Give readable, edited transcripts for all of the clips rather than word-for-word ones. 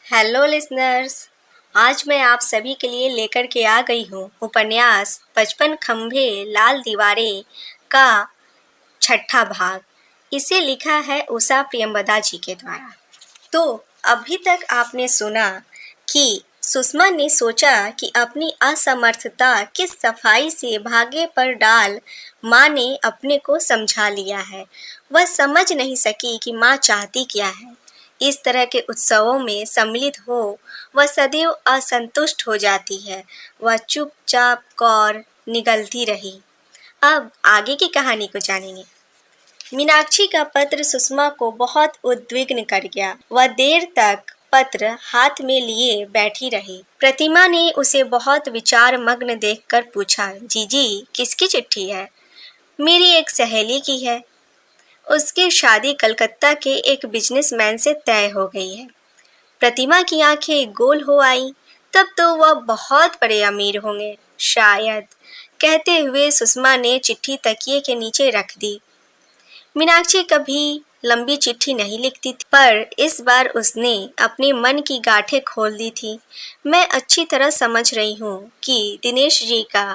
Hello listeners. आज मैं आप सभी के लिए लेकर के आ गई हूँ उपन्यास 55 खंभे लाल दीवारें का छठा भाग। इसे लिखा है उषा प्रियंवदा जी के द्वारा। तो अभी तक आपने सुना कि सुषमा ने सोचा कि अपनी असमर्थता की सफाई से भागे पर डाल माँ ने अपने को समझा लिया है। वह समझ नहीं सकी कि माँ चाहती क्या है। इस तरह के उत्सवों में सम्मिलित हो वह सदैव असंतुष्ट हो जाती है। वह चुपचाप गौर निगलती रही। अब आगे की कहानी को जानेंगे। मीनाक्षी का पत्र सुषमा को बहुत उद्विग्न कर गया। वह देर तक पत्र हाथ में लिए बैठी रही। प्रतिमा ने उसे बहुत विचार मग्न देखकर पूछा, जीजी किसकी चिट्ठी है? मेरी एक सहेली की है। उसकी शादी कलकत्ता के एक बिजनेसमैन से तय हो गई है। प्रतिमा की आंखें गोल हो आईं। तब तो वह बहुत बड़े अमीर होंगे शायद, कहते हुए सुषमा ने चिट्ठी तकिए के नीचे रख दी। मीनाक्षी कभी लंबी चिट्ठी नहीं लिखती थी, पर इस बार उसने अपने मन की गांठें खोल दी थी। मैं अच्छी तरह समझ रही हूँ कि दिनेश जी का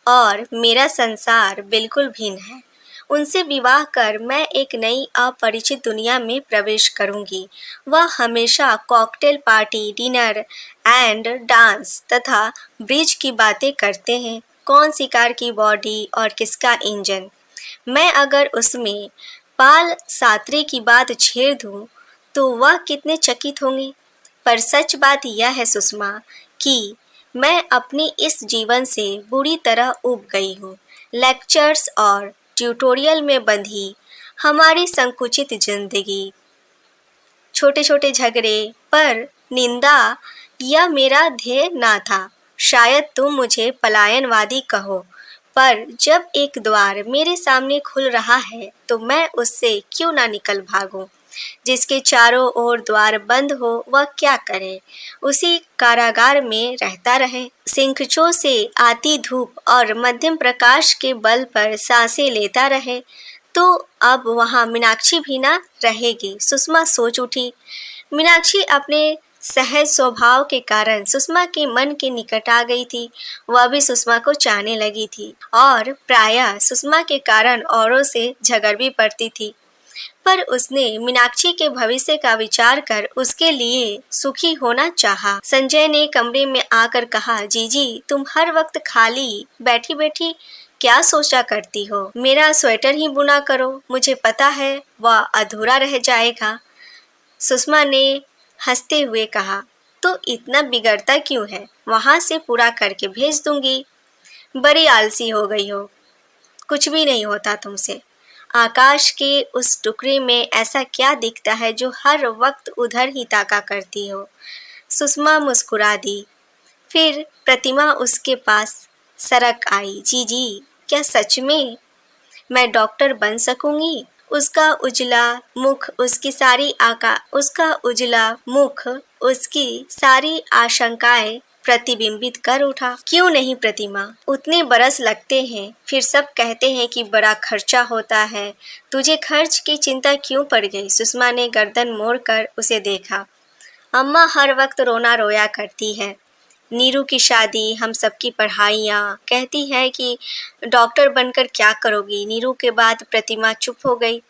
और मेरा संसार बिल्कुल भिन्न है। उनसे विवाह कर मैं एक नई अपरिचित दुनिया में प्रवेश करूंगी। वह हमेशा cocktail party, dinner and dance तथा ब्रिज की बातें करते हैं। कौन सी कार की बॉडी और किसका इंजन। मैं अगर उसमें पाल सात्रे की बात छेड़ दूं तो वह कितने चकित होंगे। पर सच बात यह है सुषमा कि मैं अपने इस जीवन से बुरी तरह ऊब गई हूँ। लेक्चर्स और ट्यूटोरियल में बंधी हमारी संकुचित जिंदगी, छोटे छोटे झगड़े, पर निंदा यह मेरा ध्येय ना था। शायद तुम मुझे पलायनवादी कहो, पर जब एक द्वार मेरे सामने खुल रहा है तो मैं उससे क्यों ना निकल भागूं। जिसके चारों ओर द्वार बंद हो वह क्या करे, उसी कारागार में रहता रहे। सिंखचों से आती धूप और मध्यम प्रकाश के बल पर सांसें लेता रहे। तो अब वहां मीनाक्षी भी ना रहेगी, सुषमा सोच उठी। मीनाक्षी अपने सहज स्वभाव के कारण सुषमा के मन के निकट आ गई थी। वह भी सुषमा को चाहने लगी थी और प्रायः सुषमा के कारण औरों से झगड़ भी पड़ती थी। पर उसने मीनाक्षी के भविष्य का विचार कर उसके लिए सुखी होना चाहा। संजय ने कमरे में आकर कहा, जीजी तुम हर वक्त खाली बैठी बैठी क्या सोचा करती हो। मेरा स्वेटर ही बुना करो, मुझे पता है वह अधूरा रह जाएगा। सुषमा ने हंसते हुए कहा, तो इतना बिगड़ता क्यों है, वहां से पूरा करके भेज दूंगी। बड़ी आलसी हो गई हो, कुछ भी नहीं होता तुमसे। आकाश के उस टुकड़े में ऐसा क्या दिखता है जो हर वक्त उधर ही ताका करती हो। सुषमा मुस्कुरा दी। फिर प्रतिमा उसके पास सरक आई। जीजी क्या सच में मैं डॉक्टर बन सकूंगी? उसका उजला मुख उसकी सारी आशंकाएं प्रतिबिंबित कर उठा। क्यों नहीं प्रतिमा, उतने बरस लगते हैं, फिर सब कहते हैं कि बड़ा खर्चा होता है। तुझे खर्च की चिंता क्यों पड़ गई? सुषमा ने गर्दन मोड़कर उसे देखा। अम्मा हर वक्त रोना रोया करती है। नीरू की शादी, हम सबकी पढ़ाइयाँ, कहती है कि डॉक्टर बनकर क्या करोगी। नीरू के बाद प्रतिमा चुप हो गई।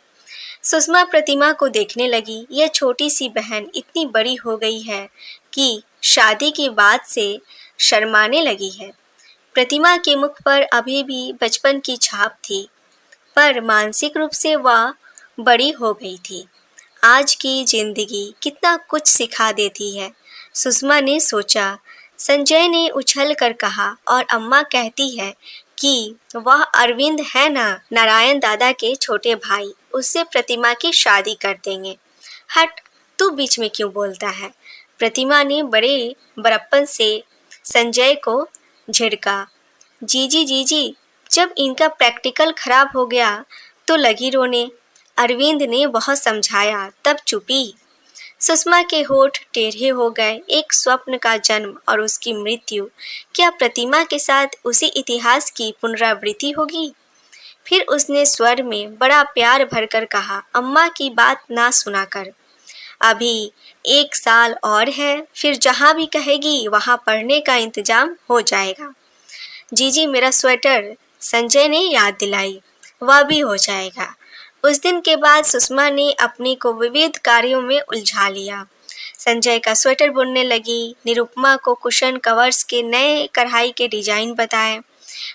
सुषमा प्रतिमा को देखने लगी। यह छोटी सी बहन इतनी बड़ी हो गई है कि शादी के बाद से शर्माने लगी है। प्रतिमा के मुख पर अभी भी बचपन की छाप थी, पर मानसिक रूप से वह बड़ी हो गई थी। आज की जिंदगी कितना कुछ सिखा देती है, सुषमा ने सोचा। संजय ने उछल कर कहा, और अम्मा कहती है कि वह अरविंद है ना, नारायण दादा के छोटे भाई, उससे प्रतिमा की शादी कर देंगे। हट, तू बीच में क्यों बोलता है? प्रतिमा ने बड़े बड़प्पन से संजय को झिड़का। जीजी जीजी, जब इनका प्रैक्टिकल खराब हो गया तो लगी रोने। अरविंद ने बहुत समझाया, तब चुपी। सुषमा के होठ टेढ़े हो गए। एक स्वप्न का जन्म और उसकी मृत्यु, क्या प्रतिमा के साथ उसी इतिहास की पुनरावृत्ति होगी? फिर उसने स्वर में बड़ा प्यार भरकर कहा, अम्मा की बात ना सुना कर। अभी 1 साल और है, फिर जहाँ भी कहेगी वहाँ पढ़ने का इंतजाम हो जाएगा। जीजी मेरा स्वेटर, संजय ने याद दिलाई। वह भी हो जाएगा। उस दिन के बाद सुषमा ने अपने को विविध कार्यों में उलझा लिया। संजय का स्वेटर बुनने लगी, निरुपमा को कुशन कवर्स के नए कढ़ाई के डिजाइन बताए।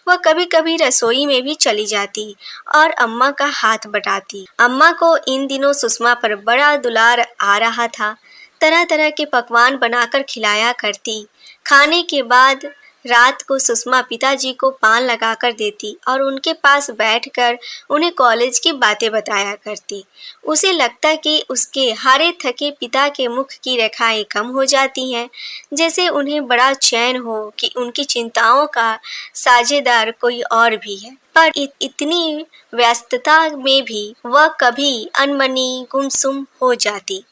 वह कभी कभी रसोई में भी चली जाती और अम्मा का हाथ बटाती। अम्मा को इन दिनों सुषमा पर बड़ा दुलार आ रहा था। तरह तरह के पकवान बनाकर खिलाया करती। खाने के बाद रात को सुषमा पिताजी को पान लगाकर देती और उनके पास बैठकर उन्हें कॉलेज की बातें बताया करती। उसे लगता कि उसके हारे थके पिता के मुख की रेखाएं कम हो जाती हैं, जैसे उन्हें बड़ा चैन हो कि उनकी चिंताओं का साझेदार कोई और भी है। पर इतनी व्यस्तता में भी वह कभी अनमनी गुमसुम हो जाती।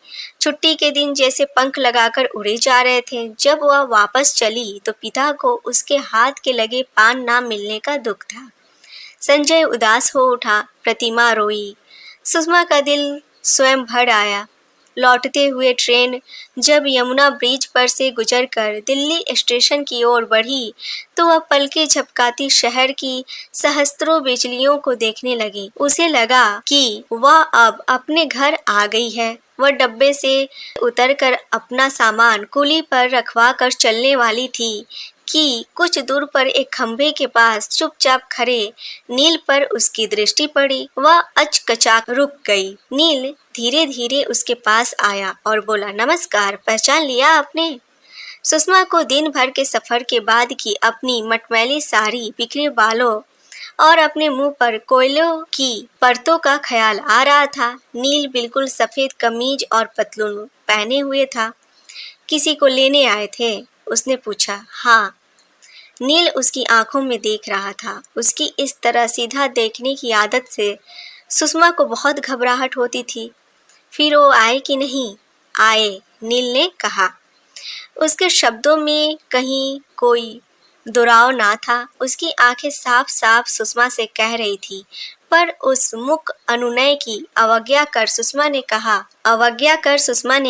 छुट्टी के दिन जैसे पंख लगाकर उड़े जा रहे थे। जब वह वापस चली तो पिता को उसके हाथ के लगे पान ना मिलने का दुख था। संजय उदास हो उठा, प्रतिमा रोई। सुषमा का दिल स्वयं भर आया। लौटते हुए ट्रेन जब यमुना ब्रिज पर से गुजरकर दिल्ली स्टेशन की ओर बढ़ी तो वह पलके झपकाती शहर की सहस्त्रों बिजलियों को देखने लगी। उसे लगा कि वह अब अपने घर आ गई है। वह डब्बे से उतरकर अपना सामान कुली पर रखवा कर चलने वाली थी कि कुछ दूर पर एक खंभे के पास चुपचाप खड़े नील पर उसकी दृष्टि पड़ी। वह अचकचाक रुक गई। नील धीरे धीरे उसके पास आया और बोला, नमस्कार, पहचान लिया आपने? सुषमा को दिन भर के सफर के बाद की अपनी मटमैली साड़ी, बिखरे बालों और अपने मुंह पर कोयलों की परतों का ख्याल आ रहा था। नील बिल्कुल सफेद कमीज और पतलून पहने हुए था। किसी को लेने आए थे? उसने पूछा। हाँ। नील उसकी आंखों में देख रहा था। उसकी इस तरह सीधा देखने की आदत से सुषमा को बहुत घबराहट होती थी। फिर वो आए कि नहीं? आए, नील ने कहा। उसके शब्दों में कहीं कोई दुराव ना था। उसकी आंखें साफ साफ सुषमा से कह रही थी। पर उस मुख अनुनय की अवज्ञा कर सुषमा ने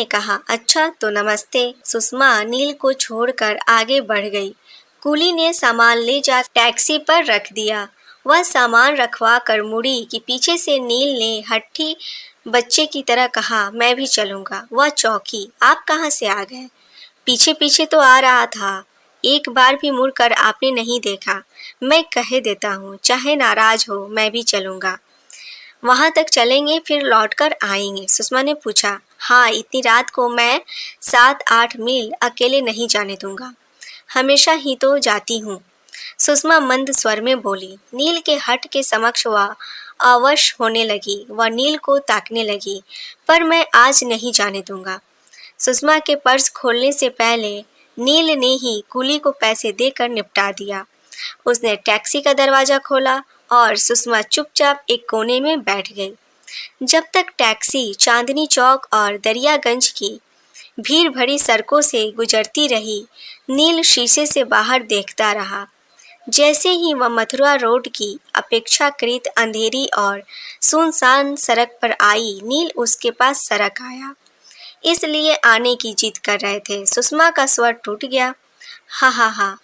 कहा, अच्छा तो नमस्ते। सुषमा नील को छोड़कर आगे बढ़ गई। कुली ने सामान ले जा टैक्सी पर रख दिया। वह सामान रखवा कर मुड़ी कि पीछे से नील ने हट्ठी बच्चे की तरह कहा, मैं भी चलूंगा। वह चौंकी। आप कहाँ से आ गए? पीछे पीछे तो आ रहा था। एक बार भी मुड़कर आपने नहीं देखा। मैं कह देता हूँ, चाहे नाराज हो, मैं भी चलूंगा। वहां तक चलेंगे, फिर लौटकर आएंगे? सुषमा ने पूछा। हाँ, इतनी रात को मैं 7-8 मील अकेले नहीं जाने दूंगा। हमेशा ही तो जाती हूँ। सुषमा मंद स्वर में बोली। नील के हठ के समक्ष वह अवश होने लगी। वह नील को ताकने लगी। पर मैं आज नहीं जाने दूंगा। सुषमा के पर्स खोलने से पहले नील ने ही कुली को पैसे देकर निपटा दिया। उसने टैक्सी का दरवाजा खोला और सुषमा चुपचाप एक कोने में बैठ गई। जब तक टैक्सी चांदनी चौक और दरियागंज की भीड़ भरी सड़कों से गुजरती रही, नील शीशे से बाहर देखता रहा। जैसे ही वह मथुरा रोड की अपेक्षाकृत अंधेरी और सुनसान सड़क पर आई, नील उसके पास सरक आया। इसलिए आने की जिद कर रहे थे। सुषमा का स्वर टूट गया। हा हा हा,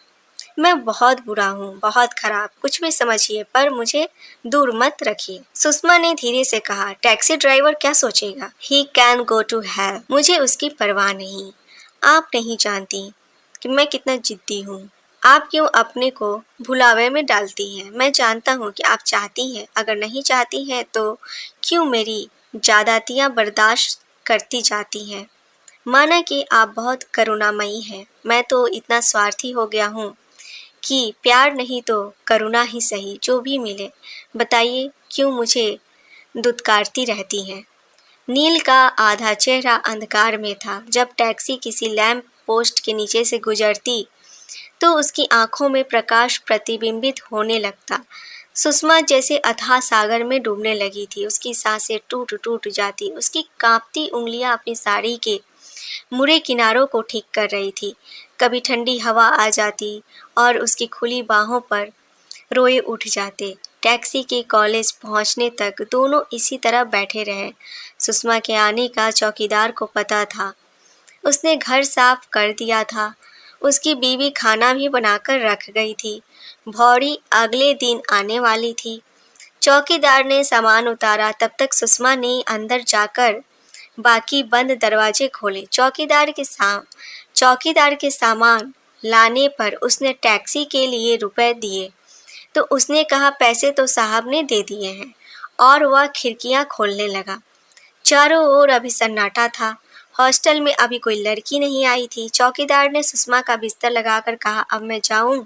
मैं बहुत बुरा हूँ, बहुत खराब। कुछ भी समझिए, पर मुझे दूर मत रखिए। सुषमा ने धीरे से कहा। टैक्सी ड्राइवर क्या सोचेगा? He can go to hell. मुझे उसकी परवाह नहीं। आप नहीं जानती कि मैं कितना जिद्दी हूँ। आप क्यों अपने को भुलावे में डालती हैं? मैं जानता हूँ कि आप चाहती हैं। अगर नहीं चाहती हैं तो क्यों मेरी ज्यादतियाँ बर्दाश्त करती जाती हैं? माना कि आप बहुत करुणामयी हैं। मैं तो इतना स्वार्थी हो गया हूँ कि प्यार नहीं तो करुणा ही सही, जो भी मिले। बताइए क्यों मुझे दुत्कारती रहती हैं? नील का आधा चेहरा अंधकार में था। जब टैक्सी किसी लैंप पोस्ट के नीचे से गुजरती तो उसकी आंखों में प्रकाश प्रतिबिंबित होने लगता। सुषमा जैसे अथाह सागर में डूबने लगी थी। उसकी सांसें टूट टूट जाती। उसकी कांपती उंगलियां अपनी साड़ी के मुड़े किनारों को ठीक कर रही थी। कभी ठंडी हवा आ जाती और उसकी खुली बाहों पर रोए उठ जाते। टैक्सी के कॉलेज पहुंचने तक दोनों इसी तरह बैठे रहे। सुषमा के आने का चौकीदार को पता था। उसने घर साफ कर दिया था। उसकी बीवी खाना भी बनाकर रख गई थी। भौरी अगले दिन आने वाली थी। चौकीदार ने सामान उतारा, तब तक सुषमा ने अंदर जाकर बाकी बंद दरवाजे खोले। चौकीदार के सामान लाने पर उसने टैक्सी के लिए रुपए दिए तो उसने कहा पैसे तो साहब ने दे दिए हैं, और वह खिड़कियां खोलने लगा। चारों ओर अभी सन्नाटा था। हॉस्टल में अभी कोई लड़की नहीं आई थी। चौकीदार ने सुषमा का बिस्तर लगाकर कहा, अब मैं जाऊं?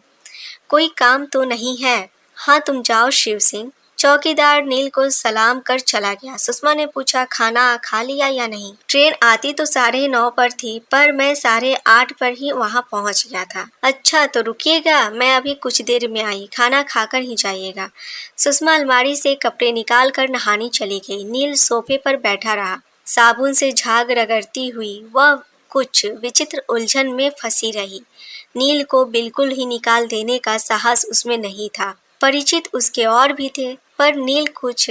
कोई काम तो नहीं है? हाँ, तुम जाओ शिव सिंह। चौकीदार नील को सलाम कर चला गया। सुषमा ने पूछा, खाना खा लिया या नहीं? ट्रेन आती तो 9:30 पर थी, पर मैं 8:30 पर ही वहां पहुंच गया था। अच्छा, तो रुकिएगा, मैं अभी कुछ देर में आई, खाना खाकर ही जाइएगा। सुषमा अलमारी से कपड़े निकाल कर नहाने चली गई। नील सोफे पर बैठा रहा। साबुन से झाग रगड़ती हुई वह कुछ विचित्र उलझन में फंसी रही। नील को बिल्कुल ही निकाल देने का साहस उसमें नहीं था। परिचित उसके और भी थे, पर नील कुछ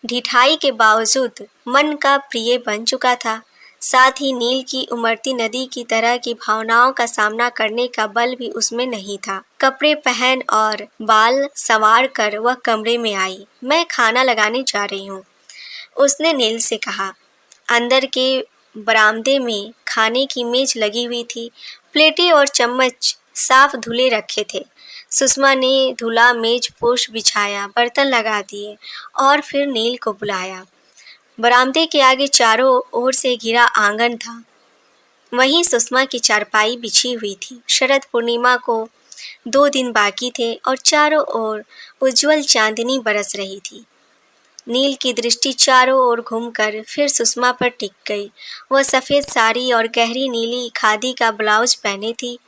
ढिठाई के बावजूद मन का प्रिय बन चुका था। साथ ही नील की उमड़ती नदी की तरह की भावनाओं का सामना करने का बल भी उसमें नहीं था। कपड़े पहन और बाल संवार कर वह कमरे में आई। मैं खाना लगाने जा रही हूँ, उसने नील से कहा। अंदर के बरामदे में खाने की मेज लगी हुई थी। प्लेटें और चम्मच साफ धुले रखे थे। सुषमा ने धुला मेज पोश बिछाया, बर्तन लगा दिए और फिर नील को बुलाया। बरामदे के आगे चारों ओर से घिरा आंगन था। वहीं सुषमा की चारपाई बिछी हुई थी। शरद पूर्णिमा को 2 दिन बाकी थे और चारों ओर उज्जवल चांदनी बरस रही थी। नील की दृष्टि चारों ओर घूमकर फिर सुषमा पर टिक गई। वह सफ़ेद साड़ी और गहरी नीली खादी का ब्लाउज पहने थी।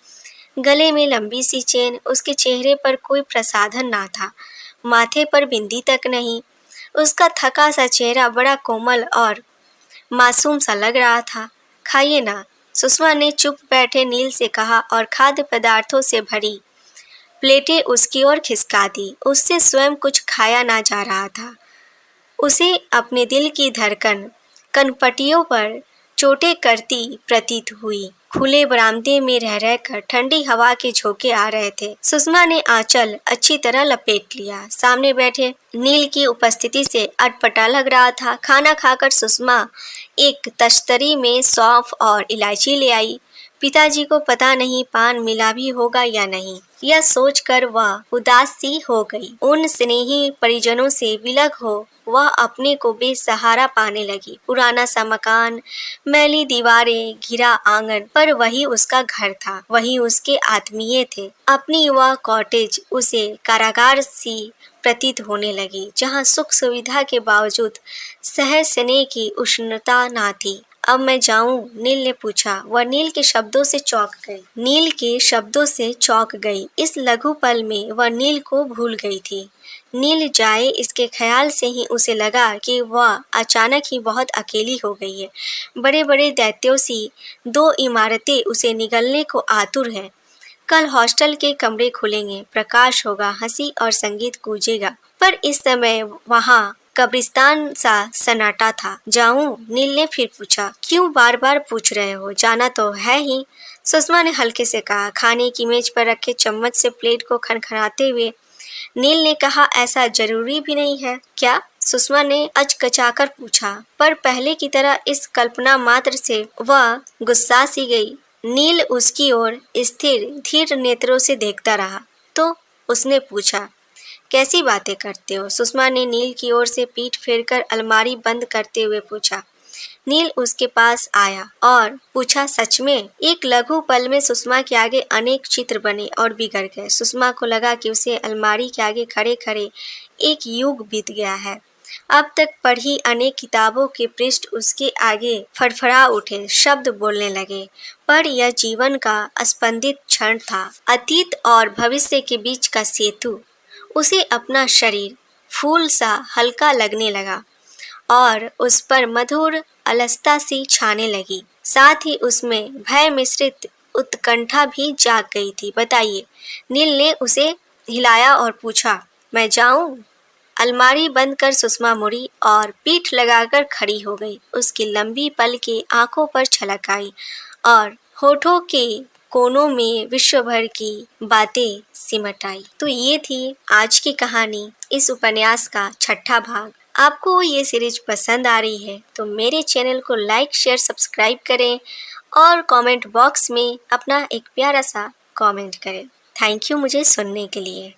गले में लंबी सी चेन। उसके चेहरे पर कोई प्रसाधन ना था, माथे पर बिंदी तक नहीं। उसका थका सा चेहरा बड़ा कोमल और मासूम सा लग रहा था। खाइए ना, सुषमा ने चुप बैठे नील से कहा और खाद्य पदार्थों से भरी प्लेटें उसकी ओर खिसका दी। उससे स्वयं कुछ खाया ना जा रहा था। उसे अपने दिल की धड़कन कनपटियों पर चोटें करती प्रतीत हुई। खुले बरामदे में रह रहकर ठंडी हवा के झोंके आ रहे थे। सुषमा ने आंचल अच्छी तरह लपेट लिया। सामने बैठे नील की उपस्थिति से अटपटा लग रहा था। खाना खाकर सुषमा एक तश्तरी में सौंफ और इलायची ले आई। पिताजी को पता नहीं पान मिला भी होगा या नहीं, यह सोचकर वह उदास सी हो गई। उन स्नेही परिजनों से विलग हो वह अपने को बेसहारा पाने लगी। पुराना सा मकान, मैली दीवारें, घिरा आंगन, पर वही उसका घर था, वही उसके आत्मीय थे। अपनी वह कॉटेज उसे कारागार सी प्रतीत होने लगी, जहाँ सुख सुविधा के बावजूद सहज स्नेह की उष्णता ना थी। अब मैं जाऊं? नील ने पूछा। वह नील के शब्दों से चौंक गई। इस लघु पल में वह नील को भूल गई थी। नील जाए इसके ख्याल से ही उसे लगा कि वह अचानक ही बहुत अकेली हो गई है। बड़े बड़े दैत्यों सी 2 इमारतें उसे निगलने को आतुर हैं। कल हॉस्टल के कमरे खुलेंगे, प्रकाश होगा, हंसी और संगीत गूंजेगा। पर इस समय वहाँ कब्रिस्तान सा सन्नाटा था। जाऊं? नील ने फिर पूछा। क्यों बार बार पूछ रहे हो? जाना तो है ही, सुषमा ने हल्के से कहा। खाने की मेज पर रखे चम्मच से प्लेट को खनखनाते हुए नील ने कहा, ऐसा जरूरी भी नहीं है क्या? सुषमा ने अचकचाकर पूछा, पर पहले की तरह इस कल्पना मात्र से वह गुस्सा सी गई। नील उसकी ओर स्थिर धीर नेत्रों से देखता रहा। तो उसने पूछा, कैसी बातें करते हो? सुषमा ने नील की ओर से पीठ फेरकर अलमारी बंद करते हुए पूछा। नील उसके पास आया और पूछा, सच में? एक लघु पल में सुषमा के आगे अनेक चित्र बने और बिगड़ गए। सुषमा को लगा कि उसे अलमारी के आगे खड़े खड़े एक युग बीत गया है। अब तक पढ़ी अनेक किताबों के पृष्ठ उसके आगे फड़फड़ा उठे, शब्द बोलने लगे। पर यह जीवन का स्पंदित क्षण था, अतीत और भविष्य के बीच का सेतु। उसे अपना शरीर फूल सा हल्का लगने लगा और उस पर मधुर अलसता सी छाने लगी। साथ ही उसमें भय मिश्रित उत्कंठा भी जाग गई थी। बताइए, नील ने उसे हिलाया और पूछा। मैं जाऊं? अलमारी बंद कर सुषमा मुड़ी और पीठ लगाकर खड़ी हो गई। उसकी लंबी पलकें आंखों पर छलक आई और होठों के कोनों में विश्व भर की बातें सिमट आई। तो ये थी आज की कहानी, इस उपन्यास का छठा भाग। आपको ये सीरीज पसंद आ रही है तो मेरे चैनल को लाइक, शेयर, सब्सक्राइब करें और कमेंट बॉक्स में अपना एक प्यारा सा कमेंट करें। थैंक यू मुझे सुनने के लिए।